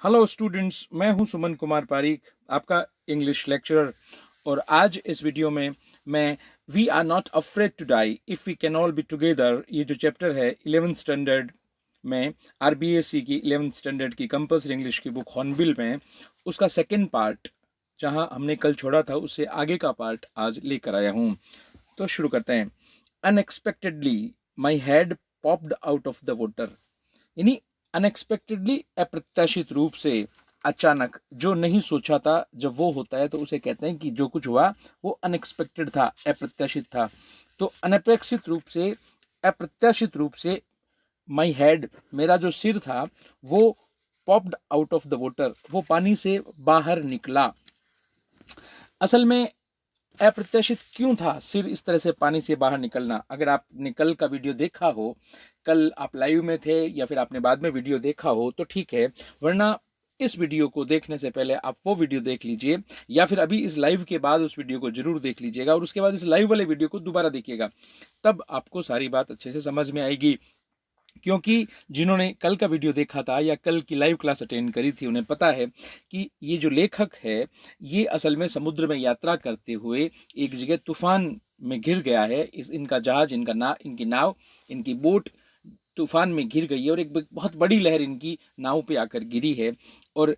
Hello students, मैं हूं सुमन कुमार पारीक, आपका इंग्लिश लेक्चरर। और आज इस वीडियो में मैं we are not afraid to die if we can all be together, ये जो चैप्टर है 11th स्टैंडर्ड में, आरबीएससी की 11th स्टैंडर्ड की कंपल्सरी इंग्लिश की बुक हॉर्नबिल में, उसका सेकेंड पार्ट जहां हमने कल छोड़ा था उससे आगे का पार्ट आज लेकर आया हूं। तो शुरू करते हैं। Unexpectedly my head popped out of the water, यानी अनएक्सपेक्टेडली, अप्रत्याशित रूप से, अचानक, जो नहीं सोचा था, जब वो होता है तो उसे कहते हैं कि जो कुछ हुआ वो अनएक्सपेक्टेड था, अप्रत्याशित था। तो अनपेक्षित रूप से, अप्रत्याशित रूप से, माई हेड, मेरा जो सिर था, वो popped out of the water, वो पानी से बाहर निकला। असल में अप्रत्याशित क्यों था सिर इस तरह से पानी से बाहर निकलना? अगर आपने कल का वीडियो देखा हो, कल आप लाइव में थे या फिर आपने बाद में वीडियो देखा हो तो ठीक है, वरना इस वीडियो को देखने से पहले आप वो वीडियो देख लीजिए, या फिर अभी इस लाइव के बाद उस वीडियो को जरूर देख लीजिएगा और उसके बाद इस लाइव वाले वीडियो को दोबारा देखिएगा, तब आपको सारी बात अच्छे से समझ में आएगी। क्योंकि जिन्होंने कल का वीडियो देखा था या कल की लाइव क्लास अटेंड करी थी उन्हें पता है कि ये जो लेखक है ये असल में समुद्र में यात्रा करते हुए एक जगह तूफान में घिर गया है। इनका जहाज, इनकी नाव, इनकी बोट तूफान में घिर गई है और एक बहुत बड़ी लहर इनकी नाव पे आकर गिरी है। और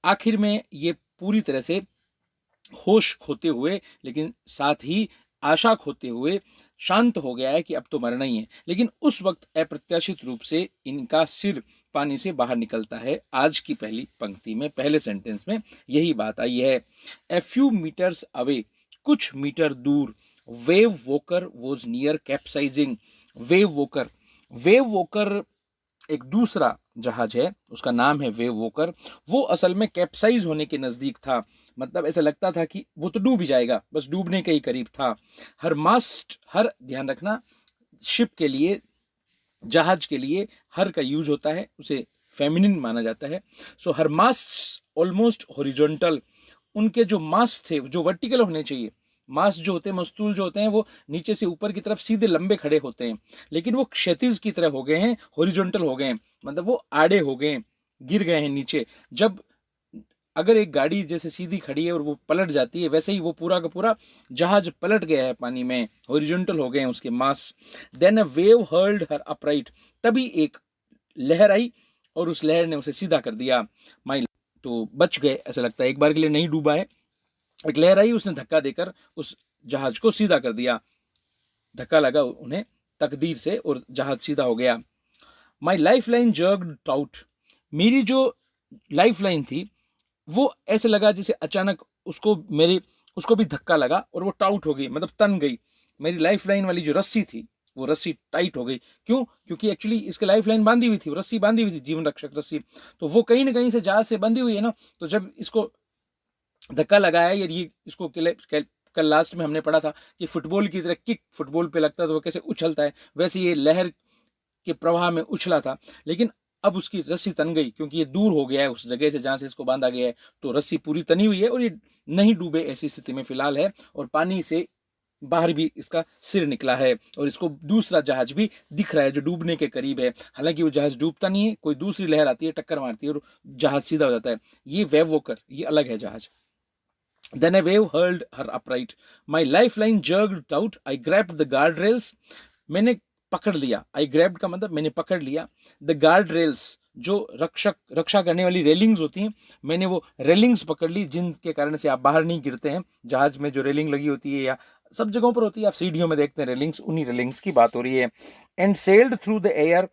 आखिर में ये पूरी तरह से होश खोते हुए, लेकिन साथ ही आशा खोते हुए शांत हो गया है कि अब तो मरना ही है। लेकिन उस वक्त अप्रत्याशित रूप से इनका सिर पानी से बाहर निकलता है। आज की पहली पंक्ति में, पहले सेंटेंस में यही बात आई है। ए फ्यू मीटर्स अवे, कुछ मीटर दूर, Wave Walker was near capsizing. Wave Walker, Wave Walker एक दूसरा जहाज है, उसका नाम है वेव वोकर। वो असल में कैप्साइज होने के नजदीक था, मतलब ऐसा लगता था कि वो तो डूब ही जाएगा, बस डूबने के ही करीब था। हर मास्ट, हर, ध्यान रखना, शिप के लिए, जहाज के लिए हर का यूज होता है, उसे फेमिनिन माना जाता है। सो हर मास्ट ऑलमोस्ट हॉरिजॉन्टल, उनके जो मास्ट थे जो वर्टिकल होने चाहिए, मास जो होते हैं, मस्तूल जो होते हैं, वो नीचे से ऊपर की तरफ सीधे लंबे खड़े होते हैं, लेकिन वो क्षैतिज की तरह हो गए हैं, हॉरिजॉन्टल हो गए हैं, मतलब वो आड़े हो गए हैं, गिर गए हैं नीचे। जब अगर एक गाड़ी जैसे सीधी खड़ी है और वो पलट जाती है, वैसे ही वो पूरा का पूरा जहाज पलट गया है पानी में, हॉरिजॉन्टल हो गए हैं उसके मास। Then a wave hurled her upright, तभी एक लहर आई और उस लहर ने उसे सीधा कर दिया। माई, तो बच गए, ऐसा लगता है एक बार के लिए नहीं डूबा है। एक लहर आई, उसने धक्का देकर उस जहाज को सीधा कर दिया, धक्का लगा उन्हें तकदीर से और जहाज सीधा हो गया। माई लाइफ लाइन जर्ग्ड आउट, मेरी जो लाइफ लाइन थी वो ऐसे लगा जैसे अचानक उसको भी धक्का लगा और वो टाउट हो गई, मतलब तन गई। मेरी लाइफ लाइन वाली जो रस्सी थी वो रस्सी टाइट हो गई। क्यों? क्योंकि एक्चुअली इसके लाइफ लाइन बांधी हुई थी, रस्सी बांधी हुई थी, जीवन रक्षक रस्सी, तो वो कहीं ना कहीं से जहाज से बंधी हुई है ना। तो जब इसको धक्का लगाया, यार ये इसको कल लास्ट में हमने पढ़ा था कि फुटबॉल की तरह किक फुटबॉल पे लगता है तो वो कैसे उछलता है, वैसे ये लहर के प्रवाह में उछला था। लेकिन अब उसकी रस्सी तन गई क्योंकि ये दूर हो गया है उस जगह से जहां से इसको बांधा गया है, तो रस्सी पूरी तनी हुई है और ये नहीं डूबे ऐसी स्थिति में फिलहाल है, और पानी से बाहर भी इसका सिर निकला है और इसको दूसरा जहाज भी दिख रहा है जो डूबने के करीब है। हालांकि वो जहाज डूबता नहीं है, कोई दूसरी लहर आती है, टक्कर मारती है और जहाज सीधा हो जाता है। ये वेव वोकर, ये अलग है जहाज। Then a wave hurled her upright. My lifeline jerked out. I grabbed the guardrails. मैंने पकड़ लिया। I grabbed का मतलब मैंने पकड़ लिया। The guardrails, जो रक्षा करने वाली रेलिंग्स होती हैं, मैंने वो रेलिंग्स पकड़ ली जिनके कारण से आप बाहर नहीं गिरते हैं। जहाज में जो रेलिंग लगी होती है या सब जगहों पर होती है, आप सीढ़ियों में देखते हैं रेलिंग्स, उन्हीं रेलिंग्स की बात हो रही है। And sailed through the air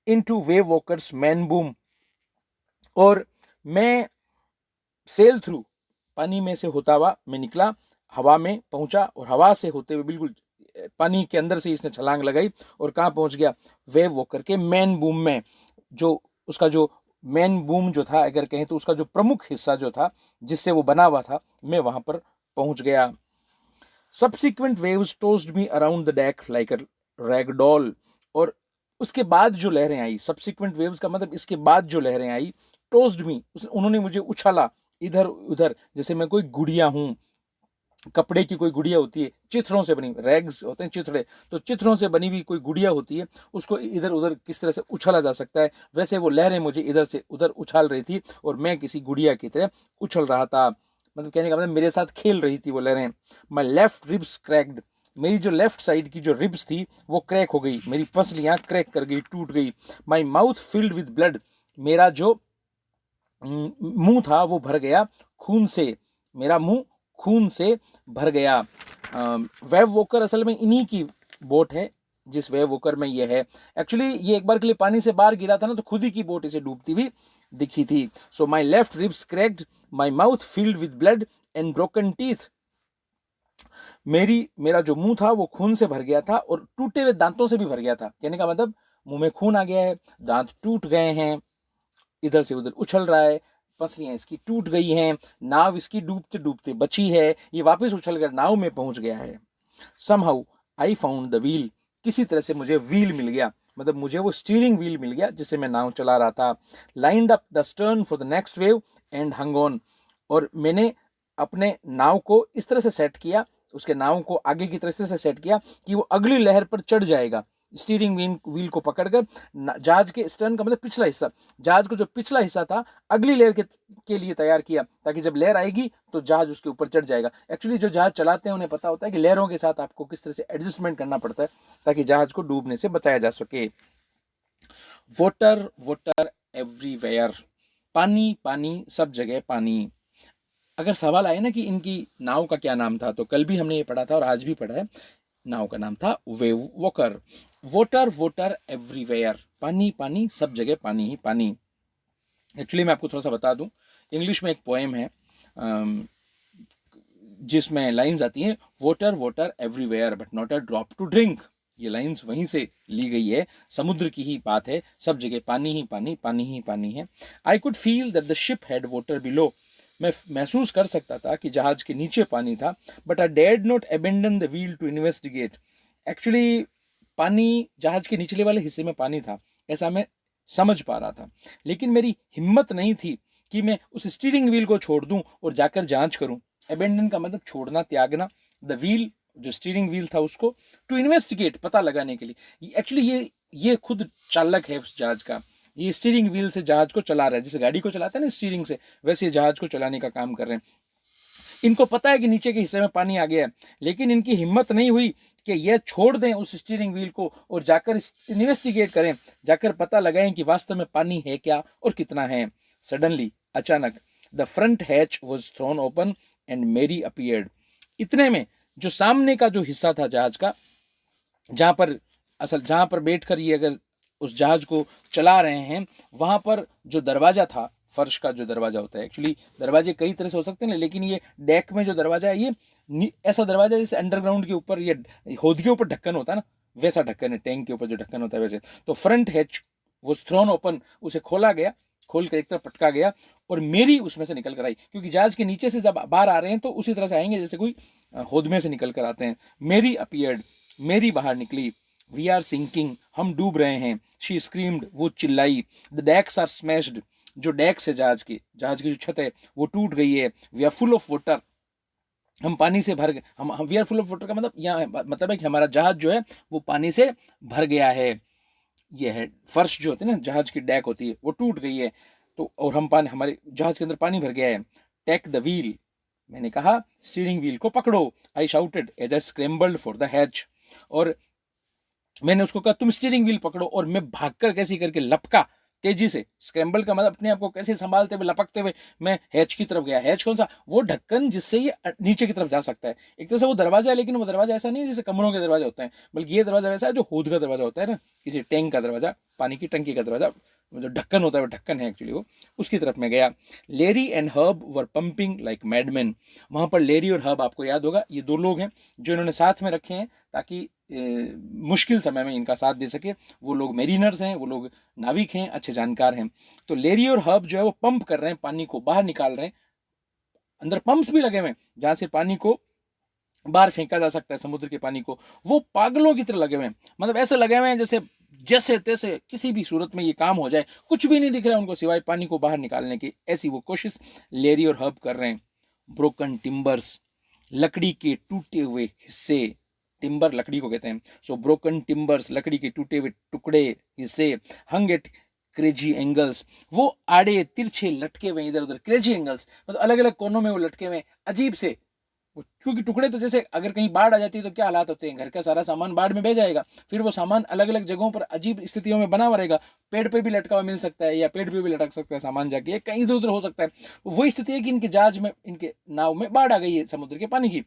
into wave walkers man boom, और मैं सेल थ्रू, पानी में से होता हुआ मैं निकला, हवा में पहुंचा और हवा से होते हुए बिल्कुल पानी के अंदर से इसने छलांग लगाई और कहाँ पहुंच गया? वेव वॉकर के मैन बूम में। जो उसका जो मैन बूम जो था, अगर कहें तो उसका जो प्रमुख हिस्सा जो था जिससे वो बना हुआ था, मैं वहां पर पहुंच गया। Subsequent waves tossed me around the deck like a ragdoll, और उसके बाद जो लहरें आई, सब्सिक्वेंट वेव्स का मतलब इसके बाद जो लहरें आई, टोस्ड मी, उन्होंने मुझे उछाला इधर उधर, जैसे मैं कोई गुड़िया हूं। कपड़े की कोई गुड़िया होती है, चिथड़ों से बनी, रैग्स होते हैं चिथड़े, तो चिथड़ों से बनी हुई कोई गुड़िया होती है, उसको इधर उधर किस तरह से उछाला जा सकता है, वैसे वो लहरें मुझे इधर से उधर उछाल रही थी और मैं किसी गुड़िया की तरह उछल रहा था। मतलब कहने का मतलब मेरे साथ खेल रही थी वो लहरें। माई लेफ्ट रिब्स क्रैक्ड, मेरी जो लेफ्ट साइड की जो रिब्स थी वो क्रैक हो गई, मेरी पसलियां क्रैक कर गई, टूट गई। माई माउथ फिल्ड विद ब्लड, मेरा जो मुंह था वो भर गया खून से, मेरा मुंह खून से भर गया। वेब वॉकर असल में इन्हीं की बोट है, जिस वेब वॉकर में ये है। एक्चुअली ये एक बार के लिए पानी से बाहर गिरा था ना, तो खुद ही की बोट इसे डूबती हुई दिखी थी। So my left ribs cracked, my mouth filled with blood and broken teeth, मेरा जो मुंह था वो खून से भर गया था और टूटे हुए दांतों से भी भर गया था। कहने का मतलब मुंह में खून आ गया है, दांत टूट गए हैं, इधर से उधर उछल रहा है, पसलियां इसकी टूट गई हैं, नाव इसकी डूबते डूबते बची है, ये वापस उछल कर नाव में पहुंच गया है। Somehow I found the wheel, किसी तरह से मुझे व्हील मिल गया, मतलब मुझे वो स्टीयरिंग व्हील मिल गया जिससे मैं नाव चला रहा था। Lined up the stern for the next wave and hung on, और मैंने अपने नाव को इस तरह से सेट किया, उसके नाव को आगे की तरह से सेट किया कि वो अगली लहर पर चढ़ जाएगा। स्टीयरिंग व्हील को पकड़कर जहाज के स्टर्न का मतलब पिछला हिस्सा, जहाज को जो पिछला हिस्सा था अगली लहर के लिए तैयार किया, ताकि जब लहर आएगी तो जहाज उसके ऊपर चढ़ जाएगा। एक्चुअली जो जहाज चलाते हैं उन्हें पता होता है कि लहरों के साथ आपको किस तरह से एडजस्टमेंट करना पड़ता है ताकि जहाज को डूबने से बचाया जा सके। वाटर वाटर एवरीवेयर, पानी पानी सब जगह पानी। अगर सवाल आए ना कि इनकी नाव का क्या नाम था, तो कल भी हमने ये पढ़ा था और आज भी पढ़ा है, नाव का नाम था wave walker. Water water everywhere, पानी पानी सब जगह पानी ही पानी। एक्चुअली मैं आपको थोड़ा सा बता दूं, इंग्लिश में एक पोएम है जिसमें लाइंस आती हैं, water water everywhere but not a drop to drink. ये लाइंस वहीं से ली गई है, समुद्र की ही बात है, सब जगह पानी ही पानी, पानी ही पानी है। I could feel that the ship had water below, मैं महसूस कर सकता था कि जहाज के नीचे पानी था। But I dared not abandon the wheel to investigate, actually पानी जहाज के निचले वाले हिस्से में पानी था, ऐसा मैं समझ पा रहा था, लेकिन मेरी हिम्मत नहीं थी कि मैं उस स्टीयरिंग व्हील को छोड़ दूं और जाकर जांच करूं। अबेंडन का मतलब छोड़ना, त्यागना। द व्हील, जो स्टीयरिंग व्हील था उसको, टू इन्वेस्टिगेट, पता लगाने के लिए। एक्चुअली ये खुद चालक है उस जहाज का, ये स्टीयरिंग व्हील से जहाज को चला रहा है, जैसे गाड़ी को चलाते हैं ना स्टीयरिंग से, वैसे ये जहाज को चलाने का काम कर रहे हैं। इनको पता है कि नीचे के हिस्से में पानी आ गया है, लेकिन इनकी हिम्मत नहीं हुई कि यह छोड़ दें उस स्टीयरिंग व्हील को और जाकर इन्वेस्टिगेट करें, जाकर पता लगाएं कि वास्तव में पानी है क्या और कितना है। सडनली, अचानक, the front hatch was throne open and मेरी अपीयर्ड। इतने में जो सामने का जो हिस्सा था जहाज का, जहां पर बैठकर ये अगर उस जहाज को चला रहे हैं, वहां पर जो दरवाजा था, फर्श का जो दरवाजा होता है, एक्चुअली दरवाजे कई तरह से हो सकते हैं, लेकिन ये डेक में जो दरवाजा है, ये ऐसा दरवाजा जैसे अंडरग्राउंड के ऊपर ये होद के ऊपर ढक्कन होता है ना, वैसा ढक्कन है, टैंक के ऊपर जो ढक्कन होता है वैसे। तो फ्रंट हैच वो थ्रोन ओपन, उसे खोला गया, खोल कर एक तरफ पटका गया और मेरी उसमें से निकल कर आई, क्योंकि जहाज के नीचे से जब बाहर आ रहे हैं तो उसी तरह से आएंगे जैसे कोई होद में से निकल कर आते हैं। मेरी अपीयर्ड, मेरी बाहर निकली। वी आर सिंकिंग, हम डूब रहे हैं। शी स्क्रीम्ड, वो चिल्लाई। द डेक्स आर स्मैश्ड, जो डेक्स है जहाज की जो छत है वो टूट गई है। We are full of water, हम पानी से भर गए। हम we are full of water का मतलब यहाँ मतलब है कि हमारा जहाज जो है वो पानी से भर गया है। ये है फर्श जो होती है ना, जहाज की डेक होती है, वो टूट गई है, तो और हम पानी, हमारे जहाज के अंदर पानी भर गया है। टेक द व्हील, मैंने कहा स्टीयरिंग व्हील को पकड़ो। I shouted as I scrambled for the hatch, और मैंने उसको कहा तुम स्टीयरिंग व्हील पकड़ो, और मैं भागकर कैसे करके लपका तेजी से। स्क्रैम्बल का मतलब अपने आप को कैसे संभालते हुए, लपकते हुए मैं हैच की तरफ गया। हैच कौन सा? वो ढक्कन जिससे ये नीचे की तरफ जा सकता है। एक तरह से वो दरवाजा है, लेकिन वो दरवाजा ऐसा नहीं है जैसे कमरों के दरवाजे होते हैं, बल्कि ये दरवाजा वैसा है जो हौद का दरवाजा होता है ना, किसी टैंक का दरवाजा, पानी की टंकी का दरवाजा, जो ढक्कन होता है वो ढक्कन है एक्चुअली वो, उसकी तरफ मैं गया। Larry and Herb were pumping like madman. वहां पर लेरी और हर्ब, आपको याद होगा, ये दो लोग हैं जो इन्होंने साथ में रखे हैं ताकि मुश्किल समय में इनका साथ दे सके। वो लोग मेरीनर्स हैं, वो लोग नाविक हैं, अच्छे जानकार हैं। तो लेरी और हर्ब जो है वो पंप कर रहे हैं, पानी को बाहर निकाल रहे हैं। अंदर पंप्स भी लगे हुए हैं जहां से पानी को बाहर फेंका जा सकता है, समुद्र के पानी को। वो पागलों की तरह लगे हुए हैं, मतलब ऐसे लगे हुए हैं जैसे जैसे तैसे किसी भी सूरत में ये काम हो जाए, कुछ भी नहीं दिख रहा है उनको सिवाय पानी को बाहर निकालने की, ऐसी वो कोशिश लेरी और हर्ब कर रहे हैं। ब्रोकन टिम्बर्स, लकड़ी के टूटे हुए हिस्से, टिम्बर लकड़ी को कहते हैं, सो ब्रोकन टिम्बर्स, लकड़ी के टूटे हुए टुकड़े हिस्से, हंग एट क्रेजी एंगल्स, वो आड़े तिरछे लटके हुए इधर उधर, क्रेजी एंगल्स मतलब अलग अलग कोनों में वो लटके हुए अजीब से, क्योंकि टुकड़े तो जैसे अगर कहीं बाढ़ आ जाती है तो क्या हालात होते हैं, घर का सारा सामान बाढ़ में बह जाएगा, फिर वो सामान अलग अलग जगहों पर अजीब स्थितियों में बना हुआ रहेगा, पेड़ पे भी लटका हुआ मिल सकता है या पेड़ पे भी लटक सकता है सामान जाके, कहीं इधर उधर हो सकता है। वही स्थिति है कि इनके जहाज में, इनके नाव में बाढ़ आ गई है समुद्र के पानी की।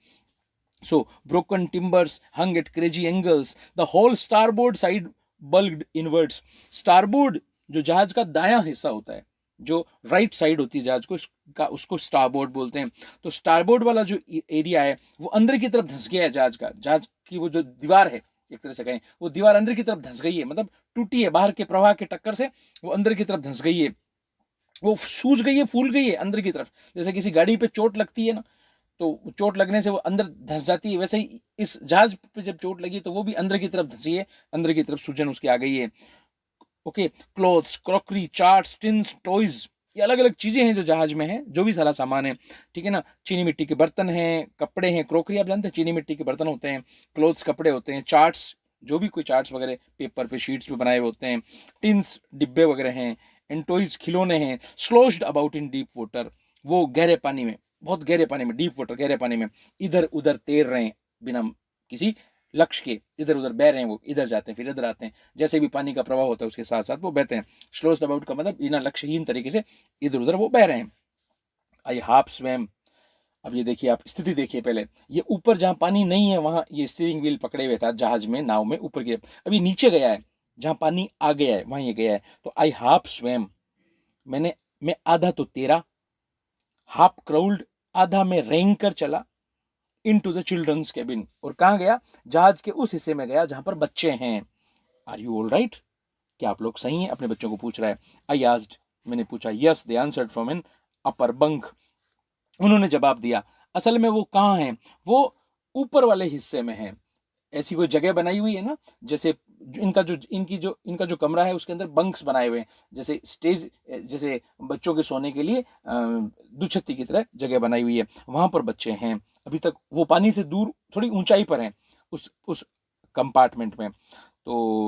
So broken timbers hung at crazy angles. The whole starboard side bulged inwards. Starboard जो जहाज का दायां हिस्सा होता है, जो राइट साइड होती है जहाज को का, उसको स्टारबोर्ड बोलते हैं। तो स्टारबोर्ड वाला जो एरिया है वो अंदर की तरफ धंस गया है, जहाज की वो जो दीवार है, एक तरह से कहें वो दीवार अंदर की तरफ धंस गई है, मतलब टूटी है, बाहर के प्रवाह के टक्कर से वो अंदर की तरफ धंस गई है, वो सूज गई है, फूल गई है अंदर की तरफ। जैसे किसी गाड़ी पे चोट लगती है ना, तो चोट लगने से वो अंदर धंस जाती है, वैसे ही इस जहाज पे जब चोट लगी तो वो भी अंदर की तरफ धंसी है, अंदर की तरफ सूजन उसकी आ गई है। Okay, clothes, crockery, charts, tins, toys, ये अलग अलग चीजें हैं जो जहाज में है, जो भी सारा सामान है, ठीक है ना। चीनी मिट्टी के बर्तन हैं, कपड़े हैं, क्रॉकरी आप जानते हैं चीनी मिट्टी के बर्तन होते हैं, क्लोथ्स कपड़े होते हैं, चार्ट्स जो भी कोई चार्ट्स वगैरह पेपर पे शीट्स पे बनाए हुए होते हैं, टिन्स डिब्बे वगैरह हैं, एंड टॉयज खिलौने हैं, स्लोश्ड अबाउट इन डीप वाटर, वो गहरे पानी में, बहुत गहरे पानी में, डीप वाटर गहरे पानी में इधर उधर तैर रहे हैं बिना किसी लक्ष्य के, इधर उधर बह रहे हैं, वो इधर जाते हैं फिर इधर आते हैं, जैसे भी पानी का प्रवाह होता है उसके साथ साथ वो बहते हैं। स्लोस्ट अबाउट का मतलब बिना लक्ष्यहीन तरीके से इधर उधर वो बह रहे हैं। आई हाफ स्वैम, अब ये देखिए आप स्थिति देखिए पहले, ये ऊपर जहां पानी नहीं है वहां ये स्टीयरिंग व्हील पकड़े हुए था जहाज में, नाव में ऊपर की, अभी नीचे गया है जहां पानी आ गया है वहां ये गया है, तो आई हाफ स्वैम, मैं आधा तो तेरा, हाफ क्राउल्ड आधा में रेंग कर चला, इनटू द चिल्ड्रंस केबिन, और कहां गया, जहाज के उस हिस्से में गया जहां पर बच्चे हैं। आर यू ऑल राइट, क्या आप लोग सही हैं, अपने बच्चों को पूछ रहा है। आई आस्क्ड, मैंने पूछा, yes they answered from an upper bunk, उन्होंने जवाब दिया। असल में वो कहाँ हैं, वो ऊपर वाले हिस्से में हैं, ऐसी कोई जगह बनाई हुई है ना, जैसे इनका जो कमरा है उसके अंदर बंक्स बनाए हुए हैं, जैसे स्टेज, जैसे बच्चों के सोने के लिए दुछत्ती की तरह जगह बनाई हुई है, वहां पर बच्चे हैं। अभी तक वो पानी से दूर थोड़ी ऊंचाई पर हैं उस कंपार्टमेंट में। तो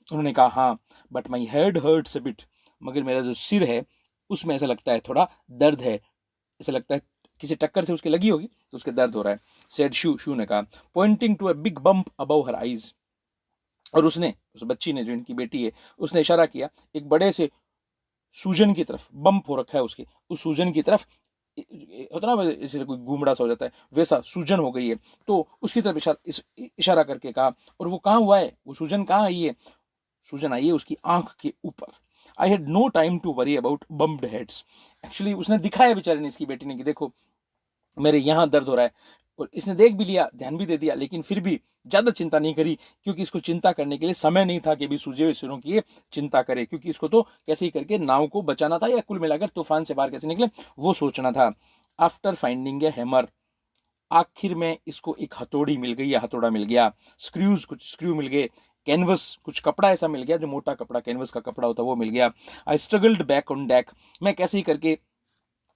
उन्होंने कहा हाँ, but my head hurts a bit, मगर मेरा जो सिर है उसमें ऐसा लगता है थोड़ा दर्द है, ऐसा लगता है किसी टक्कर से उसके लगी होगी तो उसके दर्द हो रहा है। सेड शू ने कहा, pointing to a big bump above her eyes, और उसने, उस बच्ची ने जो इनकी बेटी है, उसने इशारा किया एक बड़े से सूजन की तरफ, बम्प हो रखा है उसके, उस सूजन की तरफ, होता ना जैसे कोई गुमड़ा सा हो जाता है वैसा सूजन हो गई है, तो उसकी तरफ इशारा करके कहा, और वो कहाँ हुआ है, वो सूजन कहाँ आई है, सूजन आई है उसकी आंख के ऊपर। I had no time to worry about bumped heads, actually उसने दिखाया बेचारे ने, इसकी बेटी ने, कि देखो मेरे यहाँ दर्द हो रहा है, और इसने देख भी लिया, ध्यान भी दे दिया, लेकिन फिर भी ज्यादा चिंता नहीं करी, क्योंकि इसको चिंता करने के लिए समय नहीं था कि भी सूजे हुए सिरों की ये चिंता करे, क्योंकि इसको तो कैसे ही करके नाव को बचाना था, या कुल मिलाकर तूफान से बाहर कैसे निकले वो सोचना था। आफ्टर फाइंडिंग ए हैमर, आखिर में इसको एक हथौड़ी मिल गई, या हथौड़ा मिल गया, स्क्रूज, कुछ स्क्रू मिल गए, कैनवस, कुछ कपड़ा ऐसा मिल गया, जो मोटा कपड़ा कैनवस का कपड़ा होता है वो मिल गया। आई स्ट्रगल्ड बैक ऑन डेक, मैं कैसे ही करके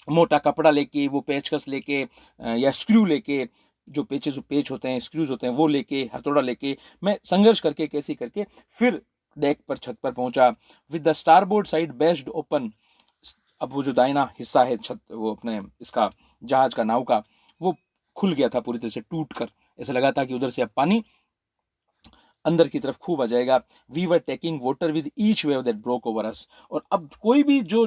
मोटा कपड़ा लेके, वो पेचकस लेके, या स्क्रू लेके, जो पेच होते हैं, स्क्रूज होते हैं, वो लेके, हथौड़ा लेके, मैं संघर्ष करके कैसे करके फिर डेक पर, छत पर पहुंचा। With the starboard side based open, अब वो जो दाहिना हिस्सा है छत, वो अपने इसका जहाज का, नाव का, वो खुल गया था पूरी तरह से टूट कर, ऐसा लगा था कि उधर से अब पानी अंदर की तरफ खूब आ जाएगा। We were taking water with each wave that broke over us, और अब कोई भी जो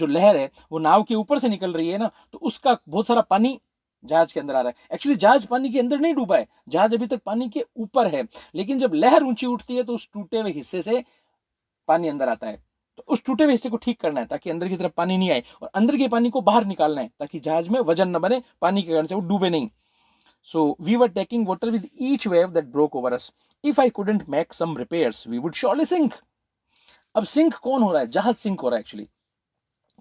लहर है वो नाव के ऊपर से निकल रही है ना, तो उसका बहुत सारा पानी जहाज के अंदर आ रहा है। एक्चुअली जहाज पानी के अंदर नहीं डूबा है, जहाज अभी तक पानी के ऊपर है, लेकिन जब लहर ऊंची उठती है तो उस टूटे हुए हिस्से से पानी अंदर आता है, तो उस टूटे हुए हिस्से को ठीक करना है ताकि अंदर की तरफ पानी नहीं आए, और अंदर के पानी को बाहर निकालना है ताकि जहाज में वजन न बने, पानी के कारण से वो डूबे नहीं। So we were taking water with each wave that broke over us. If I couldn't make some repairs, we would surely sink. अब सिंक कौन हो रहा है, जहाज सिंक हो रहा है एक्चुअली,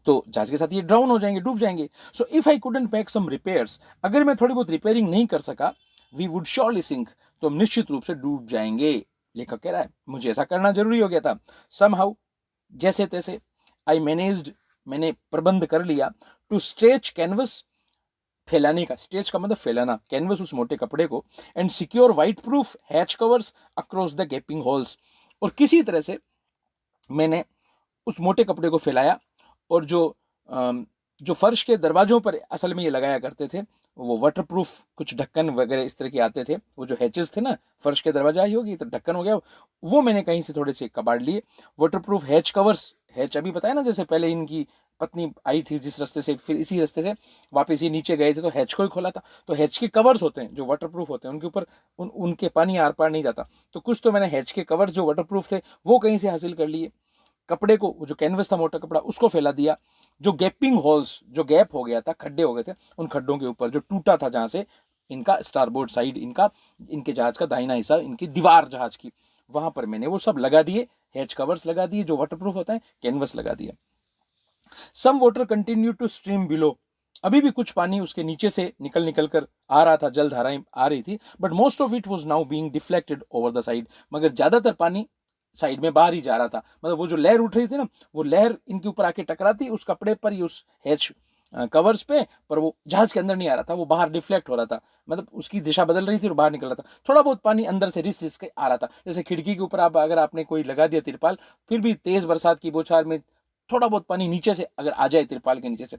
तो जहाज के साथ ये ड्राउन हो जाएंगे, डूब जाएंगे। So if I couldn't make some repairs, अगर मैं थोड़ी बहुत रिपेयरिंग नहीं कर सका, वी वुड श्योरली सिंक, तो हम निश्चित रूप से डूब जाएंगे। लेखक कह रहा है मुझे ऐसा करना जरूरी हो गया था। समहाउ, जैसे तैसे, आई मैनेज्ड, मैंने प्रबंध कर लिया, टू स्ट्रेच कैनवस, फैलाने का, स्टेच का मतलब फैलाना, कैनवस उस मोटे कपड़े को, and secure white proof hatch covers across the gapping holes. और किसी तरह से मैंने उस मोटे कपड़े को फैलाया, और जो फर्श के दरवाजों पर असल में ये लगाया करते थे, वो वाटरप्रूफ कुछ ढक्कन वगैरह इस तरह के आते थे, वो जो हैचेस थे ना, फर्श के दरवाजा आई होगी तो ढक्कन हो गया, वो मैंने कहीं से थोड़े से कबाड़ लिए। वाटरप्रूफ हैच कवर्स, हैच अभी बताया ना, जैसे पहले इनकी पत्नी आई थी जिस रास्ते से, फिर इसी रास्ते से वापस ये नीचे गए थे तो हैच को ही खोला था। तो हैच के कवर्स होते हैं जो वाटरप्रूफ होते हैं, उनके ऊपर उनके पानी आर पार नहीं जाता। तो कुछ तो मैंने हैच के कवर्स जो वाटरप्रूफ थे वो कहीं से हासिल कर लिए। कपड़े को, जो कैनवस था मोटा कपड़ा, उसको फैला दिया। जो गैपिंग होल्स, जो गैप हो गया था, खड्डे हो गए थे, उन खड्डों के ऊपर जो टूटा था, जहां से इनका स्टारबोर्ड साइड, इनके जहाज का दाहिना हिस्सा, इनकी दीवार जहाज की, वहां पर मैंने वो सब लगा दिए, हैच कवर्स लगा दिए जो वाटरप्रूफ होता है, कैनवस लगा दिया। Some water continue to stream below, अभी भी कुछ पानी उसके नीचे से निकल निकल कर आ रहा था, जल धाराएं आ रही थी, but most of it was now being deflected over the side, मगर ज्यादातर पानी साइड में बाहर ही जा रहा था। मतलब वो जो लहर उठ रही थी ना, वो लहर इनके ऊपर आके टकराती उस कपड़े पर, ही उस हैच कवर्स पे, पर वो जहाज के अंदर नहीं आ रहा था, वो बाहर डिफ्लेक्ट हो रहा था, मतलब उसकी दिशा बदल रही थी और बाहर निकल रहा था। थोड़ा बहुत पानी अंदर से रिस रिस के आ रहा था, जैसे खिड़की के ऊपर आप अगर आपने कोई लगा दिया तिरपाल, फिर भी तेज बरसात की बौछार में थोड़ा बहुत पानी नीचे से अगर आ जाए तिरपाल के नीचे से,